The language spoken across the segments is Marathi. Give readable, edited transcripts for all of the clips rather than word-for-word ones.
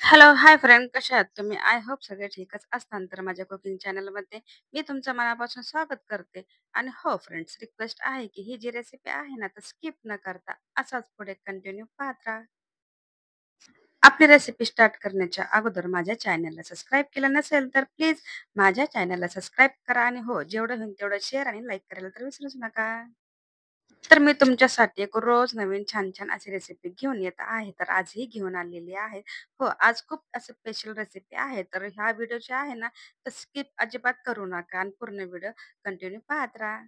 हॅलो, हाय फ्रेंड कशा आहात तुम्ही? आय होप सगळे ठीकच असताल. तर माझ्या कुकिंग चॅनलमध्ये मी तुमचं मनापासून स्वागत करते. आणि हो फ्रेंड्स, रिक्वेस्ट आहे की ही जी रेसिपी आहे ना, तर स्किप न करता असाच पुढे कंटिन्यू पाहत राहा. आपली रेसिपी स्टार्ट करण्याच्या अगोदर माझ्या चॅनलला सबस्क्राईब केलं नसेल तर प्लीज माझ्या चॅनलला सबस्क्राईब करा आणि हो, जेवढं होईल तेवढं शेअर आणि लाईक करायला तर विसरूच नका. तर मी तुमच्यासाठी एक रोज नवीन छान-छान अशी रेसिपी घेऊन येत आहे. तर आजही घेऊन आलेली आहे. हो, आज खूप असं स्पेशल रेसिपी आहे. तर ह्या व्हिडिओ जे आहे ना, तर स्किप अजिबात करू नका आणि पूर्ण व्हिडिओ कंटिन्यू पाहत राहा.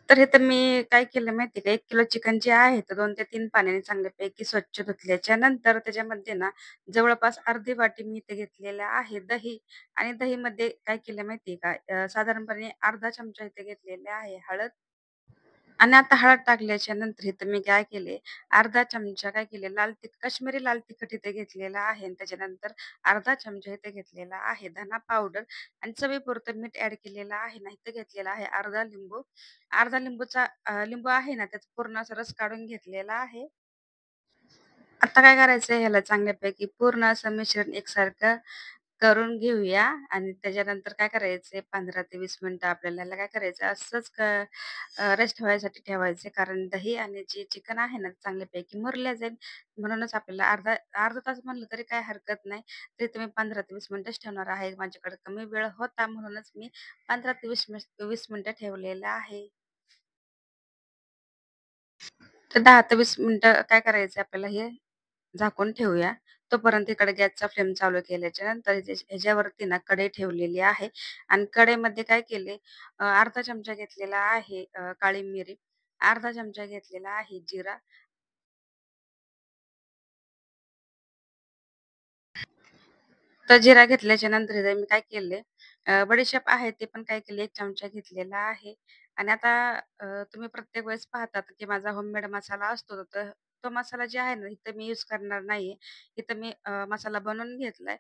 तर हे तर मी काय केलं माहिती आहे का, 1 किलो चिकन जे आहे, तर 2 ते 3 पाण्याने चांगल्यापैकी स्वच्छ धुतल्याच्या नंतर त्याच्यामध्ये ना, जवळपास अर्धी वाटी मी इथे घेतलेलं आहे दही आणि दहीमध्ये काय केलं माहिती आहे का, साधारणपणे अर्धा चमचा इथे घेतलेले आहे हळद आणि आता हळद टाकल्याच्या नंतर इथं मी काय केले, अर्धा चमचा काय केले, काश्मीरी लाल तिखट इथे घेतलेलं आहे आणि त्याच्यानंतर अर्धा चमचा इथे घेतलेला आहे धना पावडर आणि चवीपुरतं मीठ ॲड केलेलं आहे ना, इथं घेतलेला आहे अर्धा लिंबू. अर्धा लिंबूचा लिंबू आहे ना, त्याचा पूर्ण असा रस काढून घेतलेला आहे. आता काय करायचंय, ह्याला चांगल्यापैकी पूर्ण असं मिश्रण एकसारखं करून घेऊया आणि त्याच्यानंतर काय करायचंय 15 ते 20 मिनिटं आपल्याला ह्याला काय करायचं असंच रेस्ट व्हायसाठी ठेवायचे. कारण दही आणि जे चिकन आहे ना चांगल्यापैकी मुरल्या जाईल म्हणूनच आपल्याला अर्धा अर्धा तास म्हणलं तरी काही हरकत नाही. तरी तुम्ही 15 ते 20 मिनिटंच ठेवणार आहे. माझ्याकडे कमी वेळ होता म्हणूनच मी 15 ते 20 मिनिटं ठेवलेलं आहे. तर 10 ते 20 मिनिटं काय करायचं आपल्याला हे झाकून ठेवूया. तोपर्यंत इकडे गॅसचा फ्लेम चालू केल्याच्या नंतर ह्याच्यावरती ना कढई ठेवलेली आहे आणि कढईमध्ये काय केले, अर्धा चमचा घेतलेला आहे काळी मिरी, अर्धा चमचा घेतलेला आहे जिरा. तर जिरा घेतल्याच्या नंतर इथे मी काय केले, बडीशेप आहे ते पण काय केले 1 चमचा घेतलेला आहे आणि आता तुम्ही प्रत्येक वेळेस पाहतात की माझा होममेड मसाला असतो, तर तो मसाला जे आहे ना, इथं मी यूज करणार नाहीये. इथं मी मसाला बनवून घेतलाय.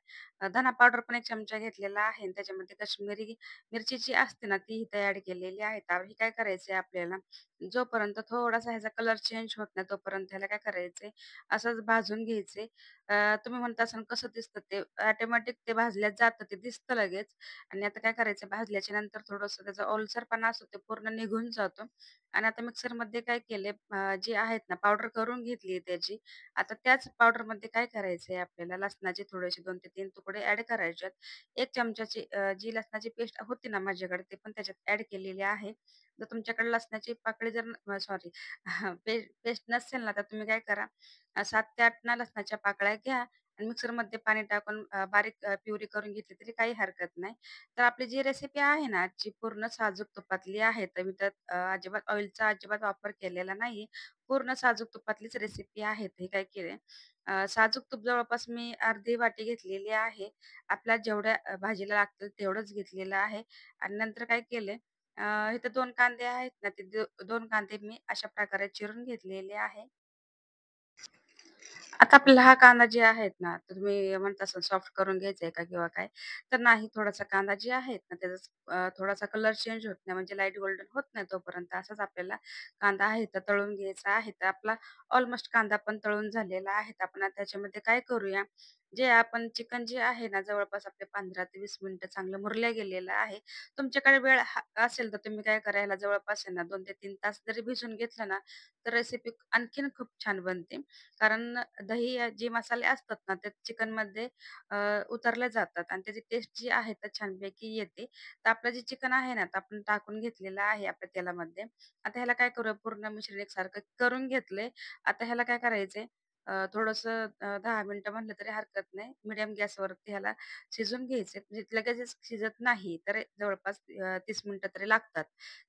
धना पावडर पण 1 चमचा घेतलेला आहे आणि त्याच्यामध्ये काश्मीरी मिरची जी असते ना, ती इथे ॲड केलेली आहे. तर हे काय करायचंय आपल्याला, जोपर्यंत थोडासा ह्याचा कलर चेंज होत नाही, तोपर्यंत ह्याला काय करायचंय, असंच भाजून घ्यायचे. तुम्ही म्हणता असाल कसं दिसतं ते? ऑटोमॅटिक ते भाजल्यात जातं, ते दिसतं लगेच. आणि आता काय करायचं भाजल्याच्या नंतर थोडंसं त्याचा ओलसरपणा असतो ते पूर्ण निघून जातो. आणि आता मिक्सरमध्ये काय केले, जी आहेत ना पावडर करून घेतली त्याची. आता त्याच पावडरमध्ये काय करायचंय आपल्याला लसणाचे थोडेसे 2 ते 3 तुकडे ॲड करायचे. 1 चमचाची जी लसणाची पेस्ट होती ना माझ्याकडे, ते पण त्याच्यात ॲड केलेली आहे. जर तुमच्याकडे लसणाची पाकळी जर सॉरी पेस्ट नसेल ना, तर तुम्ही काय करा, 7 ते 8 ना लसणाच्या पाकळ्या घ्या आणि मिक्सरमध्ये पाणी टाकून बारीक प्युरी करून घेतली तरी काही हरकत नाही. तर आपली जी रेसिपी आहे ना आजची पूर्ण साजूक तुपातली आहे. तर मी त्यात अजिबात ऑइलचा अजिबात वापर केलेला नाही. पूर्ण साजूक तुपातलीच रेसिपी आहे. तर हे काय केले, साजूक तूप जवळपास मी अर्धी वाटी घेतलेली आहे. आपल्या जेवढ्या भाजीला लागतील तेवढंच घेतलेलं आहे आणि नंतर काय केले, इथे 2 कांदे आहेत ना, ते 2 कांदे मी अशा प्रकारे चिरून घेतलेले आहे. आता आपल्याला हा कांदा जे आहेत ना, तर तुम्ही म्हणत असाल सॉफ्ट करून घ्यायचा आहे का किंवा काय? तर नाही, थोडासा कांदा जे आहेत ना, त्याचा थोडासा कलर चेंज होत नाही, म्हणजे लाईट गोल्डन होत नाही तोपर्यंत असाच आपल्याला कांदा आहे तर तळून घ्यायचा आहे. तर आपला ऑलमोस्ट कांदा पण तळून झालेला आहे. तर आपण आता त्याच्यामध्ये काय करूया, जे आपण चिकन जे आहे ना, जवळपास आपले 15 ते 20 मिनिटं चांगलं मुरल्या गेलेलं आहे. तुमच्याकडे वेळ असेल तर तुम्ही काय करा, ह्याला जवळपास आहे ना 2 ते 3 तास जरी भिजवून घेतलं ना, तर रेसिपी आणखीन खूप छान बनते. कारण दही जे मसाले असतात ना, ते चिकनमध्ये अ, उतरले जातात आणि त्याची टेस्ट जी आहे तर छानपैकी येते. तर आपलं जे चिकन आहे ना, तर आपण टाकून घेतलेलं आहे आपल्या तेलामध्ये. आता ह्याला काय करूया, पूर्ण मिश्रण एकसारखं करून घेतलंय. आता ह्याला काय करायचंय, थोडंसं 10 मिनिटं म्हटलं तरी हरकत नाही. मीडियम गॅसवरती ह्याला शिजवून घ्यायचे. म्हणजे लगेचच शिजत नाही, तर जवळपास 30 मिनिटं तरी लागतात.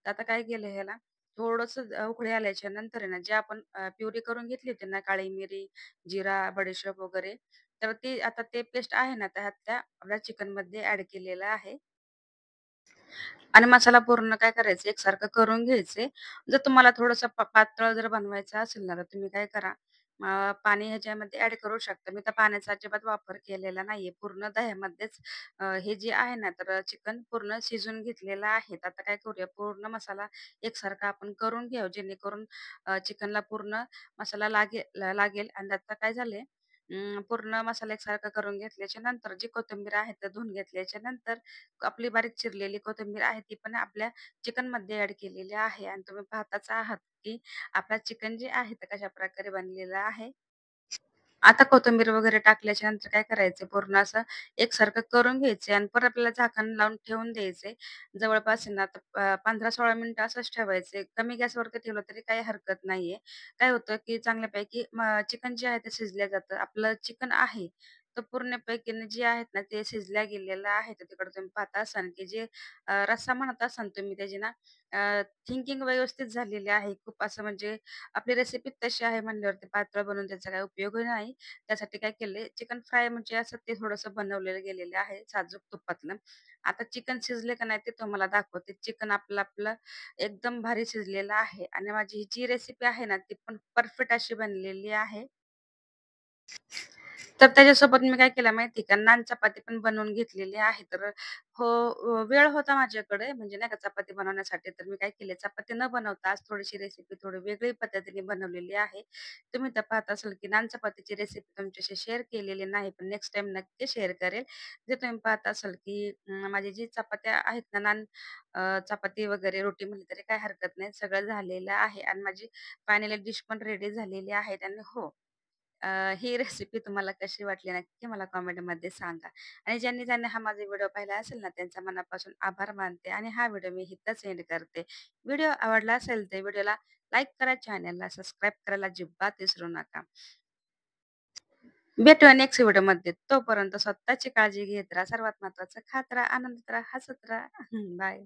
तर आता काय केलं ह्याला, थोडंसं उकळी आल्याच्या नंतर आहे ना, जे आपण प्युरी करून घेतली होती ना, काळी मिरी, जिरा, बडीशेप वगैरे, तर ती आता ते पेस्ट आहे ना, त्या आपल्या चिकनमध्ये ॲड केलेलं आहे. आणि मसाला पूर्ण काय करायचं एकसारखं करून घ्यायचे. जर तुम्हाला थोडंसं पातळ जर बनवायचं असेल ना, तर तुम्ही काय करा, पाणी ह्याच्यामध्ये ॲड करू शकता. मी तर पाण्याचा अजिबात वापर केलेला नाहीये. पूर्ण दह्यामध्येच हे जे आहे ना, तर चिकन पूर्ण शिजवून घेतलेलं आहे. तर आता काय करूया, पूर्ण मसाला एकसारखा आपण करून घेऊ, जेणेकरून चिकनला पूर्ण मसाला लागेल आणि आता काय झालंय, पूर्ण मसाला एकसारखा करून घेतल्याच्या नंतर जी कोथिंबीर आहे तर धुवून घेतल्याच्या नंतर आपली बारीक चिरलेली कोथिंबीर आहे ती पण आपल्या चिकनमध्ये ॲड केलेली आहे आणि तुम्ही पाहताच आहात, की आपला चिकन जे आहे तर कशाप्रकारे बनलेलं आहे. आता कोथिंबीर वगैरे टाकल्याच्या नंतर काय करायचं पूर्ण असं एकसारखं करून घ्यायचे आणि परत आपल्याला झाकण लावून ठेवून द्यायचे. जवळपास आहे ना आता 15-16 मिनिटं असंच ठेवायचे. कमी गॅसवरती ठेवलं तरी काही हरकत नाहीये. काय होतं, की चांगल्यापैकी चिकन जे आहे ते शिजलं जातं. आपलं चिकन आहे, तर पूर्णपैकी जे आहेत ना ते शिजल्या गेलेलं आहे. तर तिकडे तुम्ही पाहता असाल, की जे रस्सा म्हणत असाल तुम्ही त्याची ना थिंकिंग व्यवस्थित झालेली आहे. खूप असं म्हणजे आपली रेसिपी तशी आहे म्हणल्यावरती पातळ बनवून त्याचा काही उपयोग नाही. त्यासाठी काय केलंय, चिकन फ्राय म्हणजे असं ते थोडंसं बनवलेलं गेलेलं आहे साजूक तुपातलं. आता चिकन शिजले का नाही ते तुम्हाला दाखवते. चिकन आपलं आपलं एकदम भारी शिजलेलं आहे आणि माझी ही जी रेसिपी आहे ना, ती पण परफेक्ट अशी बनलेली आहे. तर त्याच्यासोबत मी काय केलं माहिती आहे का, नान चपाती पण बनवून घेतलेली आहे. तर हो, वेळ होता माझ्याकडे म्हणजे नाही का चपाती बनवण्यासाठी. तर मी काय केले, चपाती न बनवता आज थोडीशी रेसिपी थोडी वेगळी पद्धतीने बनवलेली आहे. तुम्ही तर पाहत असाल की नान चपातीची रेसिपी तुमच्याशी शेअर केलेली नाही, पण नेक्स्ट टाईम नक्की शेअर करेल. जे तुम्ही पाहत असाल की माझी जी चपात्या आहेत ना, चपाती वगैरे रोटी म्हटली तरी काही हरकत नाही. सगळं झालेलं आहे आणि माझी फायनली डिश पण रेडी झालेली आहे. आणि हो, ही रेसिपी तुम्हाला कशी वाटली नक्की मला कमेंटमध्ये सांगा. आणि ज्यांनी हा माझा व्हिडिओ पाहिला असेल ना, त्यांचा मनापासून आभार मानते आणि हा व्हिडिओ मी इथंच एंड करते. व्हिडिओ आवडला असेल तर व्हिडिओला लाईक करा, चॅनलला सबस्क्राईब करायला अजिबात विसरू नका. भेटूया नेक्स्ट व्हिडिओमध्ये. तोपर्यंत स्वतःची काळजी घेत राहा. सर्वात महत्त्वाचं खात राहा, आनंदित राहा, हसत राहा. बाय.